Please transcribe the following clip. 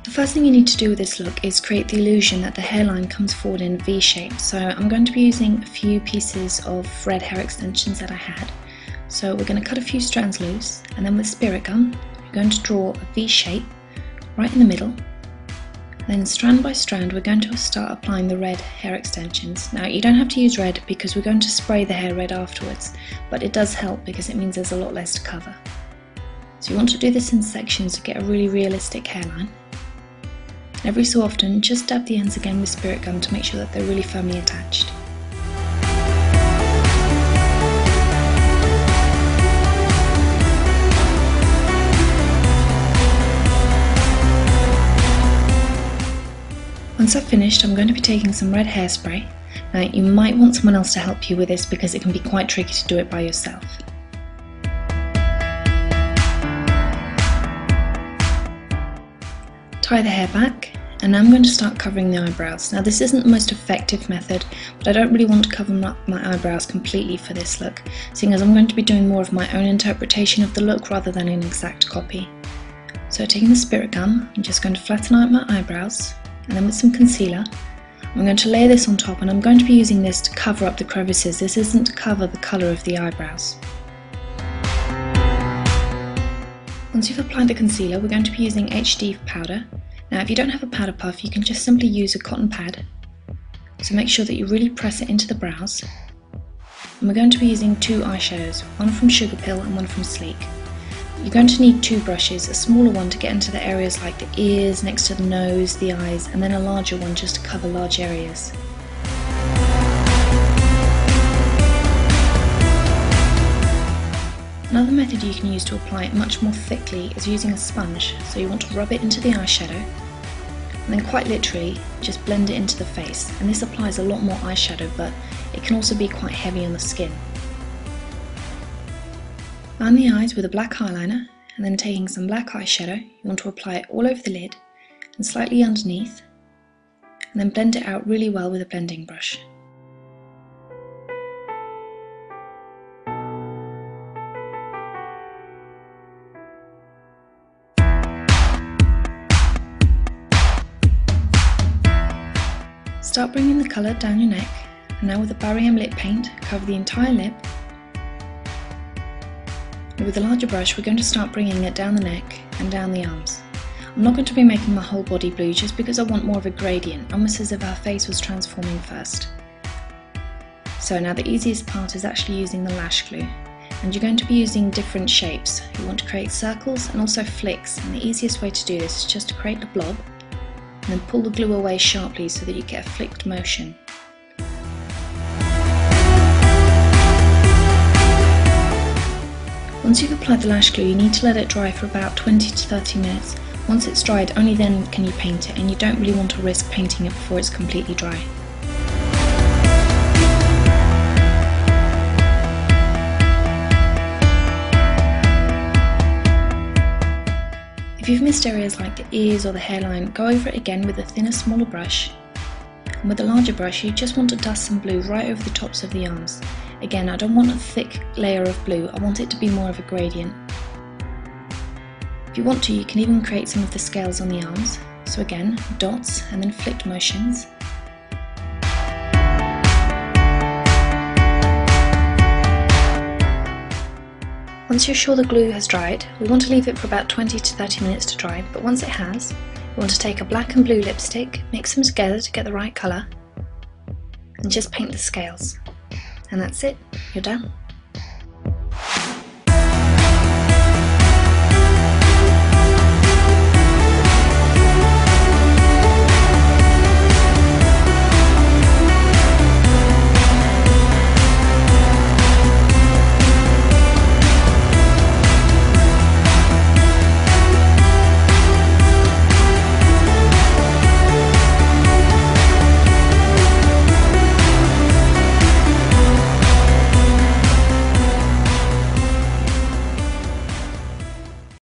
The first thing you need to do with this look is create the illusion that the hairline comes forward in a V shape. So I'm going to be using a few pieces of red hair extensions that I had. So we're going to cut a few strands loose, and then with spirit gum, we're going to draw a V shape right in the middle. Then strand by strand, we're going to start applying the red hair extensions. Now you don't have to use red because we're going to spray the hair red afterwards, but it does help because it means there's a lot less to cover. So you want to do this in sections to get a really realistic hairline. Every so often, just dab the ends again with spirit gum to make sure that they're really firmly attached. Once I've finished, I'm going to be taking some red hairspray. Now you might want someone else to help you with this because it can be quite tricky to do it by yourself. Tie the hair back, and now I'm going to start covering the eyebrows. Now this isn't the most effective method, but I don't really want to cover up my eyebrows completely for this look, seeing as I'm going to be doing more of my own interpretation of the look rather than an exact copy. So taking the spirit gum, I'm just going to flatten out my eyebrows, and then with some concealer, I'm going to layer this on top, and I'm going to be using this to cover up the crevices. This isn't to cover the colour of the eyebrows. Once you've applied the concealer, we're going to be using HD powder. Now if you don't have a powder puff, you can just simply use a cotton pad. So make sure that you really press it into the brows. And we're going to be using two eyeshadows, one from Sugar Pill and one from Sleek. You're going to need two brushes, a smaller one to get into the areas like the ears, next to the nose, the eyes, and then a larger one just to cover large areas. Another method you can use to apply it much more thickly is using a sponge. So you want to rub it into the eyeshadow, and then quite literally just blend it into the face. And this applies a lot more eyeshadow, but it can also be quite heavy on the skin. Line the eyes with a black eyeliner, and then taking some black eyeshadow, you want to apply it all over the lid and slightly underneath, and then blend it out really well with a blending brush. Start bringing the colour down your neck, and now with a barium lip paint, cover the entire lip. And with a larger brush, we're going to start bringing it down the neck and down the arms. I'm not going to be making my whole body blue just because I want more of a gradient, almost as if our face was transforming first. So now the easiest part is actually using the lash glue, and you're going to be using different shapes. You want to create circles and also flicks, and the easiest way to do this is just to create a blob and then pull the glue away sharply so that you get a flicked motion. Once you've applied the lash glue, you need to let it dry for about 20 to 30 minutes. Once it's dried, only then can you paint it, and you don't really want to risk painting it before it's completely dry. If you've missed areas like the ears or the hairline, go over it again with a thinner, smaller brush. And with a larger brush, you just want to dust some blue right over the tops of the arms. Again, I don't want a thick layer of blue, I want it to be more of a gradient. If you want to, you can even create some of the scales on the arms. So again, dots and then flicked motions. Once you're sure the glue has dried, we want to leave it for about 20 to 30 minutes to dry, but once it has, we want to take a black and blue lipstick, mix them together to get the right colour, and just paint the scales. And that's it, you're done.